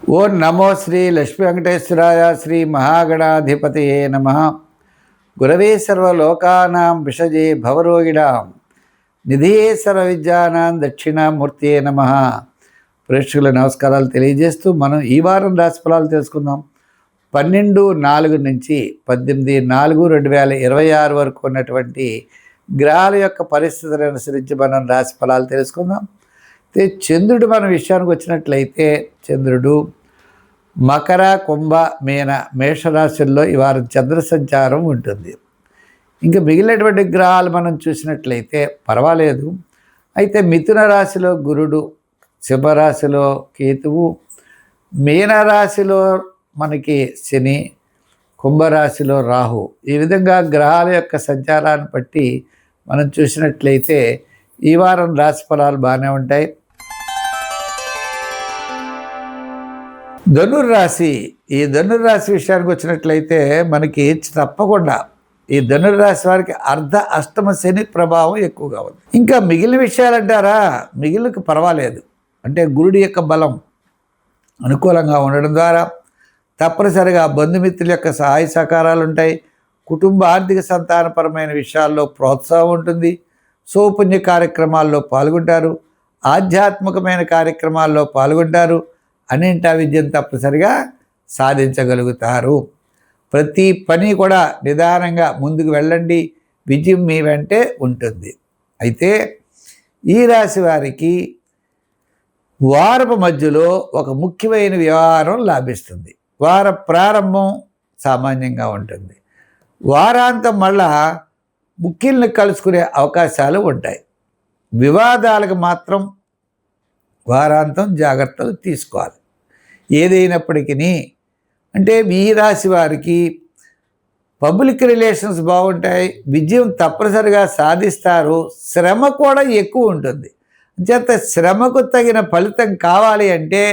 ఓం నమో శ్రీ లక్ష్మీ వెంకటేశ్వరాయ శ్రీ మహాగణాధిపతయే నమః. గురవే సర్వలోకానాం విషజే భవరోగిణాం నిధియే సర్వ విద్యానాం దక్షిణామూర్తియే నమః. ప్రేక్షకుల నమస్కారాలు తెలియజేస్తూ మనం ఈ వారం రాశి ఫలాలు తెలుసుకుందాం. 12/4 నుంచి 18/4/2026 వరకు ఉన్నటువంటి గ్రహాల యొక్క పరిస్థితులను అనుసరించి మనం రాశి ఫలాలు తెలుసుకుందాం. చంద్రుడు మన విషయానికి వచ్చినట్లయితే చంద్రుడు మకర, కుంభ, మీన, మేషరాశుల్లో ఈ వారం చంద్ర సంచారం ఉంటుంది. ఇంకా మిగిలినటువంటి గ్రహాలు మనం చూసినట్లయితే పర్వాలేదు. అయితే మిథున రాశిలో గురుడు, సింహరాశిలో కేతువు, మీనరాశిలో మనకి శని, కుంభరాశిలో రాహు. ఈ విధంగా గ్రహాల యొక్క సంచారాన్ని బట్టి మనం చూసినట్లయితే ఈ వారం రాశి ఫలాలు బాగానే ఉంటాయి. ధనుర్రాశి, ఈ ధనుర్రాశి విషయానికి వచ్చినట్లయితే మనకి తప్పకుండా ఈ ధనుర్రాశి వారికి అర్ధ అష్టమ శని ప్రభావం ఎక్కువగా ఉంది. ఇంకా మిగిలిన విషయాలంటారా, మిగిలినకి పర్వాలేదు. అంటే గురుడి యొక్క బలం అనుకూలంగా ఉండడం ద్వారా తప్పనిసరిగా బంధుమిత్రుల యొక్క సహాయ సహకారాలు ఉంటాయి. కుటుంబ ఆర్థిక సంతానపరమైన విషయాల్లో ప్రోత్సాహం ఉంటుంది. సౌపుణ్య కార్యక్రమాల్లో పాల్గొంటారు. ఆధ్యాత్మికమైన కార్యక్రమాల్లో పాల్గొంటారు. అన్నింటా విద్యను తప్పనిసరిగా సాధించగలుగుతారు. ప్రతి పని కూడా నిదానంగా ముందుకు వెళ్ళండి, విజయం మీ వెంటే ఉంటుంది. అయితే ఈ రాశి వారికి వారపు మధ్యలో ఒక ముఖ్యమైన వ్యవహారం లాభిస్తుంది. వార ప్రారంభం సామాన్యంగా ఉంటుంది. వారాంతం మళ్ళా ముఖ్యుల్ని కలుసుకునే అవకాశాలు ఉంటాయి. వివాదాలకు మాత్రం వారాంతం జాగ్రత్తలు తీసుకోవాలి. ఏదైనప్పటికీ అంటే ఈ రాశి వారికి పబ్లిక్ రిలేషన్స్ బాగుంటాయి. విజయం తప్పనిసరిగా సాధిస్తారు. శ్రమ కూడా ఎక్కువ ఉంటుంది. అంచేత శ్రమకు తగిన ఫలితం కావాలి అంటే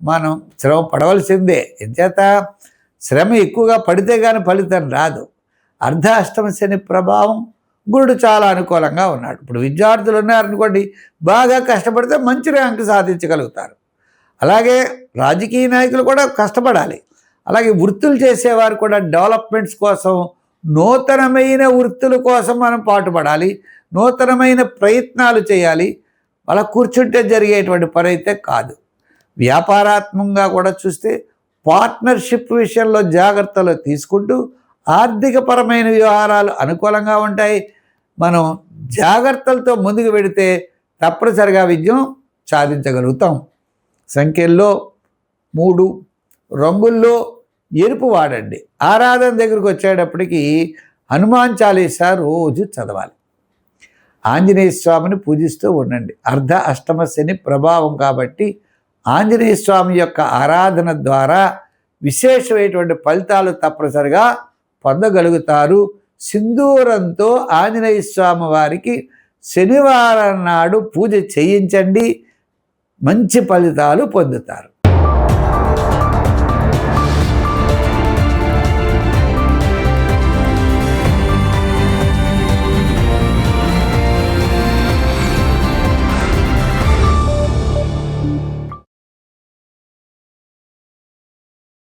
మనం శ్రమ పడవలసిందే. ఎంచేత శ్రమ ఎక్కువగా పడితే కానీ ఫలితం రాదు. అర్ధ అష్టమ శని ప్రభావం, గురుడు చాలా అనుకూలంగా ఉన్నాడు. ఇప్పుడు విద్యార్థులు ఉన్నారనుకోండి, బాగా కష్టపడితే మంచి ర్యాంకు సాధించగలుగుతారు. అలాగే రాజకీయ నాయకులు కూడా కష్టపడాలి. అలాగే వృత్తులు చేసేవారు కూడా డెవలప్మెంట్స్ కోసం, నూతనమైన వృత్తుల కోసం మనం పాటుపడాలి. నూతనమైన ప్రయత్నాలు చేయాలి. అలా కూర్చుంటే జరిగేటువంటి పని అయితే కాదు. వ్యాపారాత్మకంగా కూడా చూస్తే పార్ట్నర్షిప్ విషయంలో జాగ్రత్తలు తీసుకుంటూ ఆర్థికపరమైన వ్యవహారాలు అనుకూలంగా ఉంటాయి. మనం జాగ్రత్తలతో ముందుకు వెడితే తప్పనిసరిగా విజయం సాధించగలుగుతాం. సంఖ్యల్లో 3, రంగుల్లో ఎరుపు వాడండి. ఆరాధన దగ్గరికి వచ్చేటప్పటికి హనుమాన్ చాలీసా రోజు చదవాలి. ఆంజనేయ స్వామిని పూజిస్తూ ఉండండి. అర్ధ అష్టమ శని ప్రభావం కాబట్టి ఆంజనేయ స్వామి యొక్క ఆరాధన ద్వారా విశేషమైనటువంటి ఫలితాలు తప్పనిసరిగా పొందగలుగుతారు. సింధూరంతో ఆంజనేయ స్వామి వారికి శనివారం నాడు పూజ చేయించండి. మంచి ఫలితాలు పొందుతారు.